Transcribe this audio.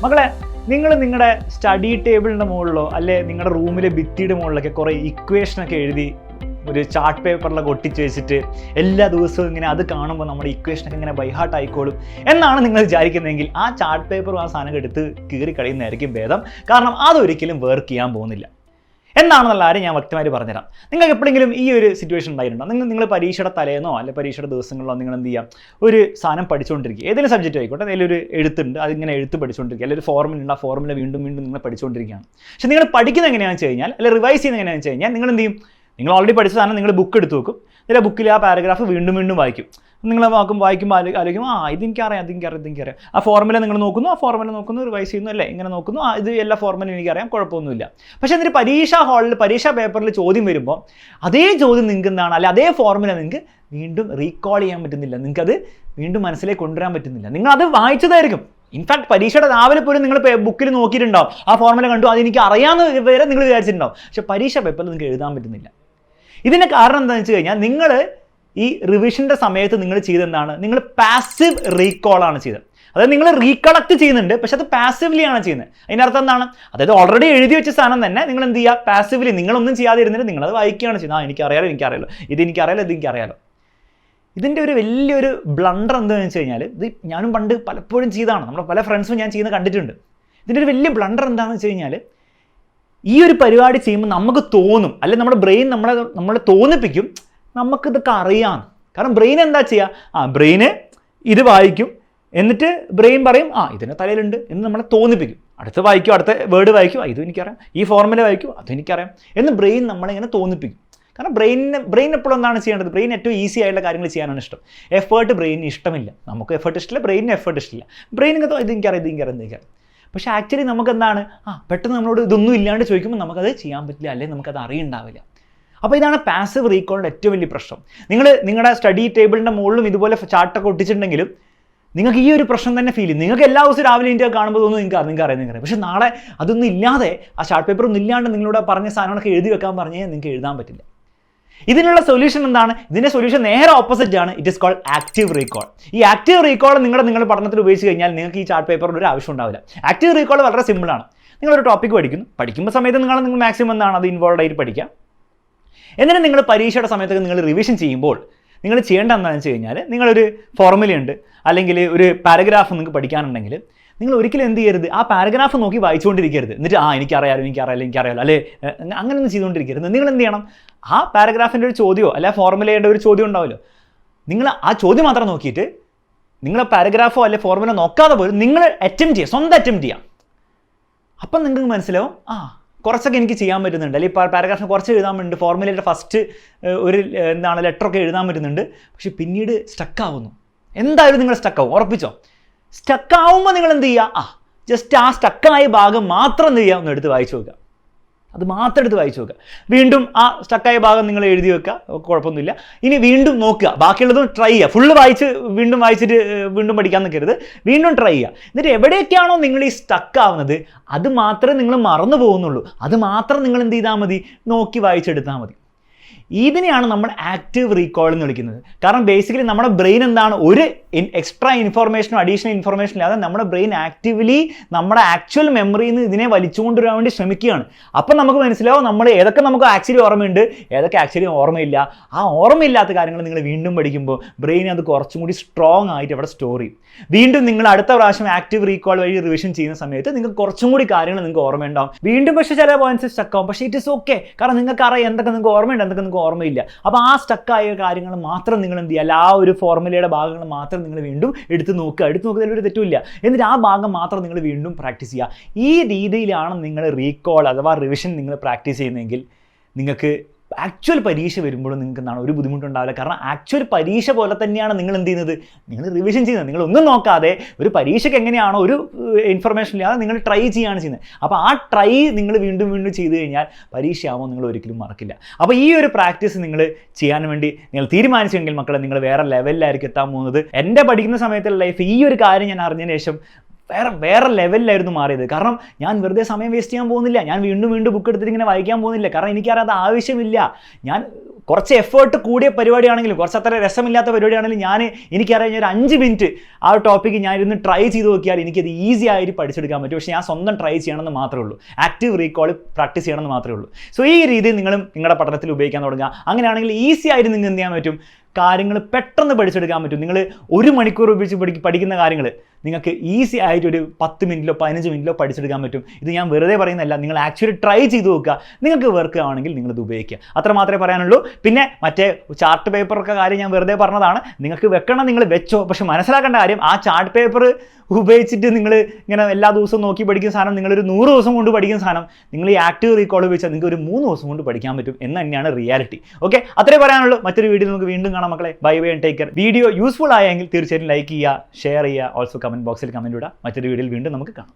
മക്കളെ, നിങ്ങൾ നിങ്ങളുടെ സ്റ്റഡി ടേബിളിൻ്റെ മുകളിലോ അല്ലെ നിങ്ങളുടെ റൂമിലെ ഭിത്തിയുടെ മുകളിലൊക്കെ കുറേ ഇക്വേഷനൊക്കെ എഴുതി ഒരു ചാർട്ട് പേപ്പറിലൊക്കെ ഒട്ടിച്ച് വെച്ചിട്ട് എല്ലാ ദിവസവും ഇങ്ങനെ അത് കാണുമ്പോൾ നമ്മുടെ ഇക്വേഷനൊക്കെ ഇങ്ങനെ ബൈഹാർട്ട് ആയിക്കോളും എന്നാണ് നിങ്ങൾ വിചാരിക്കുന്നതെങ്കിൽ ആ ചാർട്ട് പേപ്പറും ആ സാധനം എടുത്ത് കീറി കളയുന്നതായിരിക്കും ഭേദം. കാരണം അതൊരിക്കലും വർക്ക് ചെയ്യാൻ പോകുന്നില്ല എന്നാണെന്നുള്ള കാര്യം ഞാൻ വ്യക്തമായിട്ട് പറഞ്ഞുതരാം. നിങ്ങൾക്ക് എപ്പോഴെങ്കിലും ഈ ഒരു സിറ്റുവേഷൻ ഉണ്ടായിട്ടുണ്ടോ? നിങ്ങൾ പരീക്ഷയുടെ തലേന്നോ അല്ലെങ്കിൽ പരീക്ഷയുടെ ദിവസങ്ങളിലോ നിങ്ങൾ എന്ത് ചെയ്യാം, ഒരു സാധനം പഠിച്ചുകൊണ്ടിരിക്കുക, ഏതെങ്കിലും സബ്ജക്റ്റ് ആയിക്കോട്ടെ, അതിലൊരു എഴുത്തുണ്ട്, അതിങ്ങനെ എഴുത്ത് പഠിച്ചുകൊണ്ടിരിക്കുക, അല്ലെങ്കിൽ ഒരു ഫോർമുല ഉണ്ട്, ആ ഫോർമുല വീണ്ടും വീണ്ടും നിങ്ങൾ പഠിച്ചുകൊണ്ടിരിക്കുകയാണ്. പക്ഷേ നിങ്ങൾ പഠിക്കുന്നത് എങ്ങനെയാണെന്ന് വെച്ച് കഴിഞ്ഞാൽ, അല്ലെങ്കിൽ റിവൈസ് ചെയ്യുന്നത് എങ്ങനെയാണെന്ന് വെച്ച് കഴിഞ്ഞാൽ, നിങ്ങൾ എന്ത് ചെയ്യും, നിങ്ങൾ ഓൾറെഡി പഠിച്ച സാധനം നിങ്ങൾ ബുക്ക് എടുത്ത് വെക്കും, എന്നിട്ട് ആ ബുക്കിൽ ആ പാരഗ്രാഫ് വീണ്ടും വീണ്ടും വായിക്കും. നിങ്ങൾ വായിക്കുമ്പോൾ ആലോചിക്കും, ഇതെനിക്കറിയാം, ആ ഫോർമുല നിങ്ങൾ നോക്കുന്നു, ആ ഫോർമുല നോക്കുന്നു, റിവൈസ് ചെയ്യുന്നു, അല്ലേ, ഇങ്ങനെ നോക്കുന്നു, ഇത് എല്ലാ ഫോർമുലയും എനിക്കറിയാം, കുഴപ്പമൊന്നുമില്ല. പക്ഷേ എന്നിട്ട് പരീക്ഷാ ഹാളിൽ പരീക്ഷാ പേപ്പറിൽ ചോദ്യം വരുമ്പോൾ അതേ ചോദ്യം നിങ്ങൾക്ക് എന്താണ്, അല്ലെ അതേ ഫോർമുല നിങ്ങൾക്ക് വീണ്ടും റീകോൾ ചെയ്യാൻ പറ്റുന്നില്ല, നിങ്ങൾക്കത് വീണ്ടും മനസ്സിലേക്ക് കൊണ്ടുവരാൻ പറ്റുന്നില്ല. നിങ്ങളത് വായിച്ചതായിരിക്കും. ഇൻഫാക്ട് പരീക്ഷയുടെ രാവിലെ പോലും നിങ്ങൾ ബുക്കിൽ നോക്കിയിട്ടുണ്ടാവും, ആ ഫോർമുല കണ്ടു, അതെനിക്ക് അറിയാമെന്ന് വരെ നിങ്ങൾ വിചാരിച്ചിട്ടുണ്ടാവും. പക്ഷേ പരീക്ഷാ പേപ്പറിൽ നിങ്ങൾക്ക് എഴുതാൻ പറ്റുന്നില്ല. ഇതിൻ്റെ കാരണം എന്താണെന്ന് വെച്ച് കഴിഞ്ഞാൽ, നിങ്ങൾ ഈ റിവിഷൻ്റെ സമയത്ത് നിങ്ങൾ ചെയ്തെന്താണ്, നിങ്ങൾ പാസീവ് റീകോളാണ് ചെയ്തത്. അതായത് നിങ്ങൾ റീകളക്ട് ചെയ്യുന്നുണ്ട്, പക്ഷെ അത് പാസീവ്ലി ആണ് ചെയ്യുന്നത്. അതിൻ്റെ അർത്ഥം എന്താണ്, അതായത് ഓൾറെഡി എഴുതി വെച്ച സാധനം തന്നെ നിങ്ങൾ എന്ത് ചെയ്യുക, പാസീവ്ലി നിങ്ങളൊന്നും ചെയ്യാതെ ഇരുന്നിട്ട് നിങ്ങളത് വായിക്കുകയാണ് ചെയ്യുന്നത്. എനിക്കറിയാലോ, ഇതെനിക്കറിയാലോ. ഇതിൻ്റെ ഒരു വലിയൊരു ബ്ലണ്ടർ എന്താണെന്ന് വെച്ച് കഴിഞ്ഞാൽ, ഇത് ഞാനും പണ്ട് പലപ്പോഴും ചെയ്തതാണ്, നമ്മുടെ പല ഫ്രണ്ട്സും ഞാൻ ചെയ്യുന്നത് കണ്ടിട്ടുണ്ട്. ഇതിൻ്റെ ഒരു വലിയ ബ്ലണ്ടർ എന്താണെന്ന് വെച്ച് കഴിഞ്ഞാൽ, ഈ ഒരു പരിപാടി ചെയ്യുമ്പോൾ നമുക്ക് തോന്നും, അല്ലെങ്കിൽ നമ്മുടെ ബ്രെയിൻ നമ്മളെ തോന്നിപ്പിക്കും നമുക്കിതൊക്കെ അറിയാം. കാരണം ബ്രെയിൻ എന്താ ചെയ്യുക, ബ്രെയിന് ഇത് വായിക്കും, എന്നിട്ട് ബ്രെയിൻ പറയും ഇതിൻ്റെ തലയിലുണ്ട് എന്ന് നമ്മളെ തോന്നിപ്പിക്കും. അടുത്ത വേർഡ് വായിക്കും, ഇതും എനിക്കറിയാം, ഈ ഫോർമുല വായിക്കും, അതും എനിക്കറിയാം എന്ന് ബ്രെയിൻ നമ്മളിങ്ങനെ തോന്നിപ്പിക്കും. കാരണം ബ്രെയിൻ എപ്പോഴും എന്താണ് ചെയ്യേണ്ടത്, ബ്രെയിൻ ഏറ്റവും ഈസി ആയിട്ടുള്ള കാര്യങ്ങൾ ചെയ്യാനാണ് ഇഷ്ടം. എഫേർട്ട് ബ്രെയിനിന് ഇഷ്ടമില്ല. നമുക്ക് എഫേർട്ട് ഇഷ്ടമില്ല, ബ്രെയിനിന് എഫേർട്ട് ഇഷ്ടമില്ല. ബ്രെയിനിന് ഇതെനിക്കറിയാം. പക്ഷേ ആക്ച്വലി നമുക്കെന്താണ്, പെട്ടെന്ന് നമ്മളോട് ഇതൊന്നും ഇല്ലാണ്ട് ചോദിക്കുമ്പോൾ നമുക്കത് ചെയ്യാൻ പറ്റില്ല, അല്ലെങ്കിൽ നമുക്കത് അറിയുണ്ടാവില്ല. അപ്പോൾ ഇതാണ് പാസീവ് റീകോളിൻ്റെ ഏറ്റവും വലിയ പ്രശ്നം. നിങ്ങളുടെ സ്റ്റഡി ടേബിളിൻ്റെ മുകളിലും ഇതുപോലെ ചാർട്ടൊക്കെ ഒട്ടിച്ചിട്ടുണ്ടെങ്കിലും നിങ്ങൾക്ക് ഈ ഒരു പ്രശ്നം തന്നെ ഫീൽ ചെയ്യും. നിങ്ങൾക്ക് എല്ലാ ദിവസവും രാവിലെ ഇന്ത്യ കാണുമ്പോൾ തോന്നും നിങ്ങൾക്കറിയാം. പക്ഷേ നാളെ അതൊന്നും ഇല്ലാതെ, ആ ചാർട്ട് പേപ്പർ ഒന്നും ഇല്ലാണ്ട് നിങ്ങളോട് പറഞ്ഞ സാധനങ്ങളൊക്കെ എഴുതി വെക്കാൻ പറഞ്ഞാൽ നിങ്ങൾക്ക് എഴുതാൻ പറ്റില്ല. ഇതിനുള്ള സൊല്യൂഷൻ എന്താണ്? ഇതിൻ്റെ സൊല്യൂഷൻ നേരെ ഓപ്പോസിറ്റ് ആണ്. It is called active recall. ഈ ആക്റ്റീവ് റീകോൾ നിങ്ങളുടെ പഠനത്തിൽ ഉപയോഗിച്ച് കഴിഞ്ഞാൽ നിങ്ങൾക്ക് ഈ ചാർട്ട് പേപ്പറിൽ ഒരു ആവശ്യം ഉണ്ടാവില്ല. ആക്റ്റീവ് റീകോൾ വളരെ സിമ്പിളാണ്. നിങ്ങളൊരു ടോപ്പിക് പഠിക്കുമ്പോൾ സമയത്ത് നിങ്ങൾ മാക്സിമം എന്താണ് അത് ഇൻവോൾവ് ആയിട്ട് പഠിക്കുക. എന്നിട്ട് നിങ്ങൾ പരീക്ഷയുടെ സമയത്തൊക്കെ നിങ്ങൾ റിവിഷൻ ചെയ്യുമ്പോൾ നിങ്ങൾ ചെയ്യേണ്ട എന്താണെന്ന് വെച്ച് കഴിഞ്ഞാൽ, നിങ്ങളൊരു ഫോർമുലയുണ്ട് അല്ലെങ്കിൽ ഒരു പാരഗ്രാഫ് നിങ്ങൾക്ക് പഠിക്കാനുണ്ടെങ്കിൽ നിങ്ങൾ ഒരിക്കലും എന്ത് ചെയ്യരുത്, ആ പാരഗ്രാഫ് നോക്കി വായിച്ചുകൊണ്ടിരിക്കരുത്. എന്നിട്ട് എനിക്കറിയാലോ അല്ലെ അങ്ങനെയൊന്നും ചെയ്തുകൊണ്ടിരിക്കരുത്. നിങ്ങൾ എന്ത് ചെയ്യണം, ആ പാരഗ്രാഫിൻ്റെ ഒരു ചോദ്യമോ അല്ലെ ഫോർമുലയുടെ ഒരു ചോദ്യം ഉണ്ടാവുമല്ലോ, നിങ്ങൾ ആ ചോദ്യം മാത്രം നോക്കിയിട്ട് നിങ്ങൾ പാരഗ്രാഫോ അല്ലെ ഫോർമുല നോക്കാതെ പോലും നിങ്ങൾ സ്വന്തം അറ്റംപ്റ്റ് ചെയ്യാം. അപ്പം നിങ്ങൾക്ക് മനസ്സിലാവും കുറച്ചൊക്കെ എനിക്ക് ചെയ്യാൻ പറ്റുന്നുണ്ട്, അല്ലെങ്കിൽ പാരഗ്രാഫിന് കുറച്ച് എഴുതാൻ പറ്റുന്നുണ്ട്, ഫോർമുലയുടെ ഫസ്റ്റ് ഒരു ലെറ്ററൊക്കെ എഴുതാൻ പറ്റുന്നുണ്ട്. പക്ഷെ പിന്നീട് സ്റ്റക്കാവുന്നു. എന്തായാലും നിങ്ങൾ സ്റ്റക്കാവും, ഉറപ്പിച്ചോ. സ്റ്റക്കാവുമ്പോൾ നിങ്ങൾ എന്ത് ചെയ്യുക, ജസ്റ്റ് ആ സ്റ്റക്കായ ഭാഗം മാത്രം എന്ത് ചെയ്യുക, ഒന്ന് എടുത്ത് വായിച്ചു നോക്കുക. അത് മാത്രം എടുത്ത് വായിച്ചു നോക്കുക. വീണ്ടും ആ സ്റ്റക്കായ ഭാഗം നിങ്ങൾ എഴുതി വെക്കുക, കുഴപ്പമൊന്നുമില്ല. ഇനി വീണ്ടും നോക്കുക, ബാക്കിയുള്ളതും ട്രൈ ചെയ്യുക. ഫുള്ള് വായിച്ചിട്ട് വീണ്ടും പഠിക്കാൻ നിൽക്കരുത്, വീണ്ടും ട്രൈ ചെയ്യുക. എന്നിട്ട് എവിടെയൊക്കെയാണോ നിങ്ങൾ ഈ സ്റ്റക്കാവുന്നത് അത് മാത്രമേ നിങ്ങൾ മറന്നു പോകുന്നുള്ളൂ. അത് മാത്രം നിങ്ങൾ എന്ത് ചെയ്താൽ മതി, നോക്കി വായിച്ചെടുത്താൽ മതി. ഇതിനെയാണ് നമ്മൾ ആക്റ്റീവ് റീകോൾ എന്ന് വിളിക്കുന്നത്. കാരണം ബേസിക്കലി നമ്മുടെ ബ്രെയിൻ എന്താണ്, ഒരു എക്സ്ട്രാ ഇൻഫർമേഷനോ അഡീഷണൽ ഇൻഫർമേഷൻ ഇല്ലാതെ നമ്മുടെ ബ്രെയിൻ ആക്റ്റീവ്ലി നമ്മുടെ ആക്ച്വൽ മെമ്മറിയിൽ നിന്ന് ഇതിനെ വലിച്ചുകൊണ്ടുവരാൻ വേണ്ടി ശ്രമിക്കുകയാണ്. അപ്പം നമുക്ക് മനസ്സിലാവും ഏതൊക്കെ നമുക്ക് ആക്ച്വലി ഓർമ്മയുണ്ട്, ഏതൊക്കെ ആക്ച്വലി ഓർമ്മയില്ല. ആ ഓർമ്മയില്ലാത്ത കാര്യങ്ങൾ നിങ്ങൾ വീണ്ടും പഠിക്കുമ്പോൾ ബ്രെയിൻ അത് കുറച്ചും കൂടി സ്ട്രോങ് ആയിട്ട് അവിടെ സ്റ്റോർ ചെയ്യും. വീണ്ടും നിങ്ങൾ അടുത്ത പ്രാവശ്യം ആക്റ്റീവ് റീകോൾ വഴി റിവിഷൻ ചെയ്യുന്ന സമയത്ത് നിങ്ങൾക്ക് കുറച്ചും കൂടി കാര്യങ്ങൾ നിങ്ങൾക്ക് ഓർമ്മയുണ്ടാവും. വീണ്ടും പക്ഷേ ചില പോയിന്റ്സ് സ്റ്റക്കാവും. പക്ഷേ ഇറ്റ് ഇസ് ഓക്കെ, കാരണം നിങ്ങൾക്ക് അറിയാം എന്തൊക്കെ നിങ്ങൾക്ക് ഓർമ്മയുണ്ട്, എന്തൊക്കെ നിങ്ങൾക്ക് ഓർമ്മയില്ല. അപ്പോൾ ആ സ്റ്റക്കായ കാര്യങ്ങൾ മാത്രം നിങ്ങൾ എന്ത് ചെയ്യുക, ആ ഒരു ഫോർമുലയുടെ ഭാഗങ്ങൾ മാത്രം നിങ്ങൾ വീണ്ടും എടുത്ത് നോക്കുന്നതിൽ ഒരു തെറ്റുമില്ല. എന്നിട്ട് ആ ഭാഗം മാത്രം നിങ്ങൾ വീണ്ടും പ്രാക്ടീസ് ചെയ്യുക. ഈ രീതിയിലാണ് നിങ്ങൾ റീകോൾ അഥവാ റിവിഷൻ നിങ്ങൾ പ്രാക്ടീസ് ചെയ്യുന്നതെങ്കിൽ നിങ്ങൾക്ക് ആക്ച്വൽ പരീക്ഷ വരുമ്പോഴും നിങ്ങൾക്ക് എന്താണ് ഒരു ബുദ്ധിമുട്ടുണ്ടാവില്ല. കാരണം ആക്ച്വൽ പരീക്ഷ പോലെ തന്നെയാണ് നിങ്ങൾ എന്ത് ചെയ്യുന്നത്, നിങ്ങൾ റിവിഷൻ ചെയ്യുന്നത്. നിങ്ങളൊന്നും നോക്കാതെ ഒരു പരീക്ഷയ്ക്ക് എങ്ങനെയാണോ ഒരു ഇൻഫർമേഷൻ ഇല്ലാതെ നിങ്ങൾ ട്രൈ ചെയ്യുകയാണ് ചെയ്യുന്നത്. അപ്പോൾ ആ ട്രൈ നിങ്ങൾ വീണ്ടും ചെയ്ത് കഴിഞ്ഞാൽ പരീക്ഷയാവുമ്പോൾ നിങ്ങൾ ഒരിക്കലും മറക്കില്ല. അപ്പോൾ ഈ ഒരു പ്രാക്ടീസ് നിങ്ങൾ ചെയ്യാൻ വേണ്ടി നിങ്ങൾ തീരുമാനിച്ചെങ്കിൽ മക്കളെ, നിങ്ങൾ വേറെ ലെവലിലായിരിക്കും എത്താൻ പോകുന്നത്. എൻ്റെ പഠിക്കുന്ന സമയത്തുള്ള ലൈഫ് ഈ ഒരു കാര്യം ഞാൻ അറിഞ്ഞതിന് ശേഷം വേറെ ലെവലിലായിരുന്നു മാറിയത്. കാരണം ഞാൻ വെറുതെ സമയം വേസ്റ്റ് ചെയ്യാൻ പോകുന്നില്ല, ഞാൻ വീണ്ടും ബുക്ക് എടുത്തിട്ട് ഇങ്ങനെ വായിക്കാൻ പോകുന്നില്ല. കാരണം എനിക്കറിയാതെ ആവശ്യമില്ല. ഞാൻ കുറച്ച് എഫേർട്ട് കൂടിയ പരിപാടിയാണെങ്കിലും കുറച്ച് അത്ര രസമില്ലാത്ത പരിപാടിയാണെങ്കിലും എനിക്കറിയാം ഒരു 5 മിനിറ്റ് ആ ഒരു ടോപ്പിക്ക് ഞാനിരുന്ന് ട്രൈ ചെയ്ത് നോക്കിയാൽ എനിക്കത് ഈസി ആയിട്ട് പഠിച്ചെടുക്കാൻ പറ്റും. പക്ഷേ ഞാൻ സ്വന്തം ട്രൈ ചെയ്യണമെന്ന് മാത്രമേ ഉള്ളൂ, ആക്റ്റീവ് റീകോൾ പ്രാക്ടീസ് ചെയ്യണമെന്ന് മാത്രമേ ഉള്ളൂ. സോ ഈ രീതിയിൽ നിങ്ങളും നിങ്ങളുടെ പഠനത്തിൽ ഉപയോഗിക്കാൻ തുടങ്ങുക. അങ്ങനെയാണെങ്കിൽ ഈസി ആയിട്ട് നിങ്ങൾക്ക് എന്ത് ചെയ്യാൻ പറ്റും, കാര്യങ്ങൾ പെട്ടെന്ന് പഠിച്ചെടുക്കാൻ പറ്റും. നിങ്ങൾ 1 മണിക്കൂർ ഉപയോഗിച്ച് പഠിക്കുന്ന കാര്യങ്ങൾ നിങ്ങൾക്ക് ഈസി ആയിട്ട് ഒരു 10 മിനിറ്റിലോ 15 മിനിറ്റിലോ പഠിച്ചെടുക്കാൻ പറ്റും. ഇത് ഞാൻ വെറുതെ പറയുന്നതല്ല, നിങ്ങൾ ആക്ച്വലി ട്രൈ ചെയ്ത് നോക്കുക. നിങ്ങൾക്ക് വർക്ക് ആണെങ്കിൽ നിങ്ങളിത് ഉപയോഗിക്കുക. അത്ര മാത്രമേ പറയാനുള്ളൂ. പിന്നെ മറ്റേ ചാർട്ട് പേപ്പറൊക്കെ കാര്യം ഞാൻ വെറുതെ പറഞ്ഞതാണ്. നിങ്ങൾക്ക് വെക്കണം, നിങ്ങൾ വെച്ചോ. പക്ഷെ മനസ്സിലാക്കേണ്ട കാര്യം, ആ ചാർട്ട് പേപ്പർ ഉപയോഗിച്ചിട്ട് നിങ്ങൾ ഇങ്ങനെ എല്ലാ ദിവസവും നോക്കി പഠിക്കുന്ന സാധനം നിങ്ങളൊരു 100 ദിവസം കൊണ്ട് പഠിക്കുന്ന സാധനം നിങ്ങൾ ഈ ആക്റ്റീവ് റീകോൾ ഉപയോഗിച്ചാൽ നിങ്ങൾക്ക് ഒരു 3 ദിവസം കൊണ്ട് പഠിക്കാൻ പറ്റും എന്ന് തന്നെയാണ് റിയാലിറ്റി. ഓക്കെ, അത്രേ പറയാനുള്ളൂ. മറ്റൊരു വീഡിയോ നമുക്ക് വീണ്ടും കാണാം മക്കളെ. Bye bye and take care. Video useful ആയെങ്കിൽ തീർച്ചയായിട്ടും ലൈക്ക് ചെയ്യുക, ഷെയർ ചെയ്യുക. ഓൾസോ കമൻറ്റ് ബോക്സിൽ കമൻറ്റ് ഇടുക. മറ്റൊരു വീഡിയോയിൽ വീണ്ടും നമുക്ക് കാണാം.